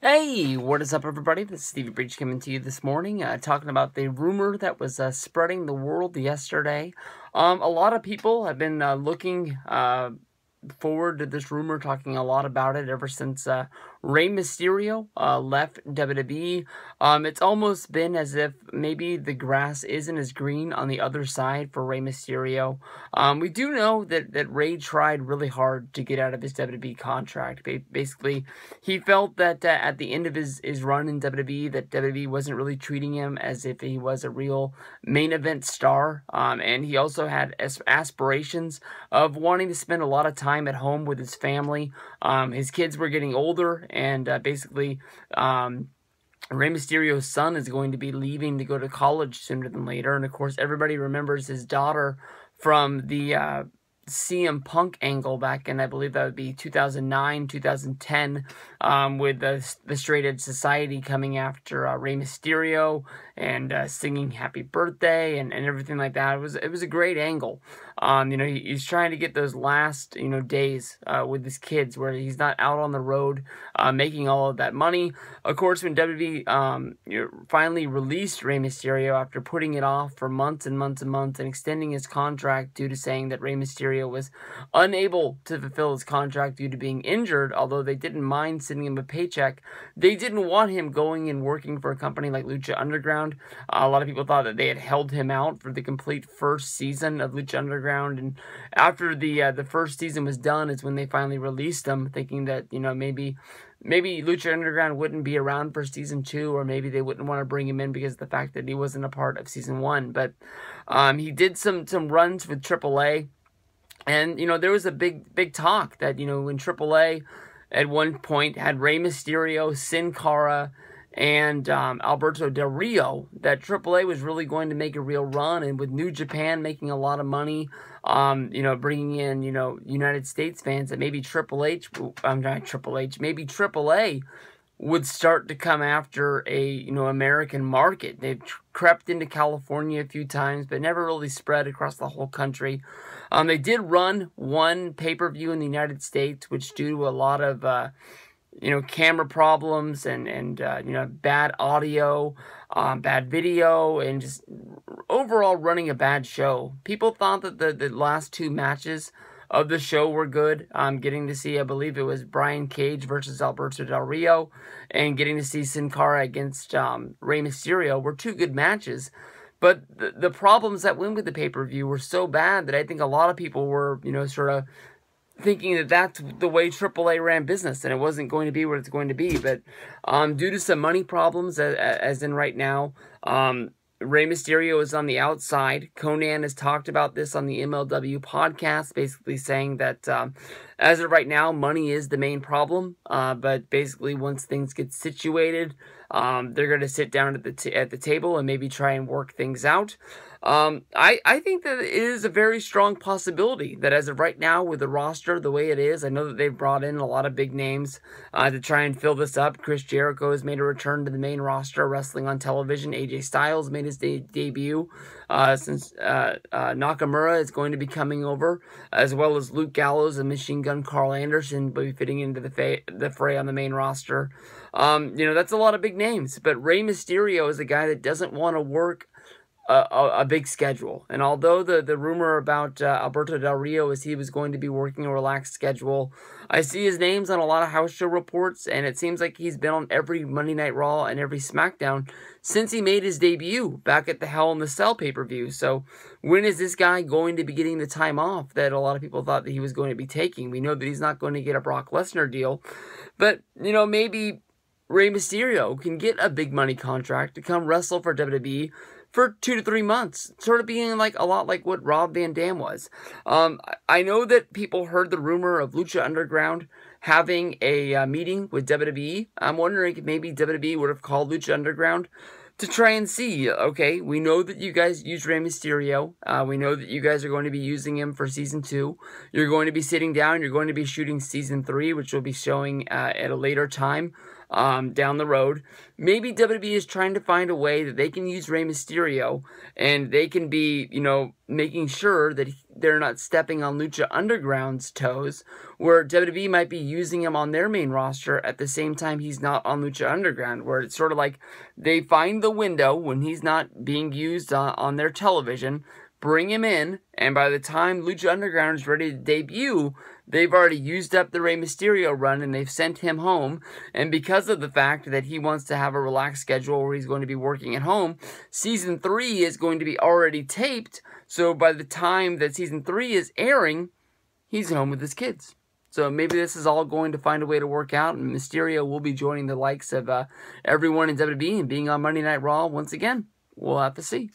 Hey, what is up, everybody? This is Stevie Breach coming to you this morning, talking about the rumor that was spreading the world yesterday. A lot of people have been looking forward to this rumor, talking a lot about it ever since Rey Mysterio left WWE. It's almost been as if maybe the grass isn't as green on the other side for Rey Mysterio. We do know that Rey tried really hard to get out of his WWE contract. Basically, he felt that at the end of his run in WWE, that WWE wasn't really treating him as if he was a real main event star. And he also had aspirations of wanting to spend a lot of time at home with his family. His kids were getting older, and basically, Rey Mysterio's son is going to be leaving to go to college sooner than later. And of course, everybody remembers his daughter from the CM Punk angle back in, I believe that would be 2009, 2010, with the Straight Edge Society coming after Rey Mysterio and singing Happy Birthday and everything like that. It was a great angle. He's trying to get those last, days with his kids where he's not out on the road making all of that money. Of course, when WWE finally released Rey Mysterio after putting it off for months and months and months and extending his contract due to saying that Rey Mysterio was unable to fulfill his contract due to being injured, although they didn't mind sending him a paycheck, they didn't want him going and working for a company like Lucha Underground. A lot of people thought that they had held him out for the complete first season of Lucha Underground, and after the first season was done is when they finally released him, thinking that maybe Lucha Underground wouldn't be around for season 2, or maybe they wouldn't want to bring him in because of the fact that he wasn't a part of season 1. But he did some runs with AAA, and there was a big talk that when AAA at one point had Rey Mysterio, Sin Cara, and Alberto Del Rio, that AAA was really going to make a real run, and with New Japan making a lot of money, bringing in, United States fans, that maybe maybe AAA would start to come after a, American market. They've crept into California a few times, but never really spread across the whole country. They did run one pay-per-view in the United States, which due to a lot of, camera problems and bad audio, bad video, and just overall running a bad show. People thought that the last 2 matches of the show were good. Getting to see, I believe it was Brian Cage versus Alberto Del Rio, and getting to see Sin Cara against Rey Mysterio were 2 good matches. But the problems that went with the pay-per-view were so bad that I think a lot of people were, sort of thinking that that's the way AAA ran business, and it wasn't going to be what it's going to be. But due to some money problems, as in right now, Rey Mysterio is on the outside. Conan has talked about this on the MLW podcast, basically saying that as of right now, money is the main problem. But basically, once things get situated, they're going to sit down at the table and maybe try and work things out. I think that it is a very strong possibility that as of right now, with the roster the way it is, I know that they've brought in a lot of big names to try and fill this up. Chris Jericho has made a return to the main roster, wrestling on television. AJ Styles made his debut since Nakamura is going to be coming over, as well as Luke Gallows and Machine Gun Carl Anderson will be fitting into the fray on the main roster. That's a lot of big names, but Rey Mysterio is a guy that doesn't want to work a big schedule. And although the rumor about Alberto Del Rio is he was going to be working a relaxed schedule, I see his names on a lot of house show reports, and it seems like he's been on every Monday Night Raw and every SmackDown since he made his debut back at the Hell in the Cell pay-per-view. So when is this guy going to be getting the time off that a lot of people thought that he was going to be taking? We know that he's not going to get a Brock Lesnar deal, but maybe Rey Mysterio can get a big money contract to come wrestle for WWE for 2 to 3 months, sort of being like a lot like what Rob Van Dam was. I know that people heard the rumor of Lucha Underground having a meeting with WWE. I'm wondering if maybe WWE would have called Lucha Underground to try and see, okay, we know that you guys use Rey Mysterio. We know that you guys are going to be using him for Season 2. You're going to be sitting down. You're going to be shooting Season 3, which will be showing at a later time. down the road. Maybe WWE is trying to find a way that they can use Rey Mysterio and they can be, you know, making sure that they're not stepping on Lucha Underground's toes, where WWE might be using him on their main roster at the same time he's not on Lucha Underground, where it's sort of like they find the window when he's not being used on their television, bring him in, and by the time Lucha Underground is ready to debut, they've already used up the Rey Mysterio run and they've sent him home. And because of the fact that he wants to have a relaxed schedule where he's going to be working at home, Season 3 is going to be already taped. So by the time that Season 3 is airing, he's home with his kids. So maybe this is all going to find a way to work out, and Mysterio will be joining the likes of everyone in WWE and being on Monday Night Raw once again. We'll have to see.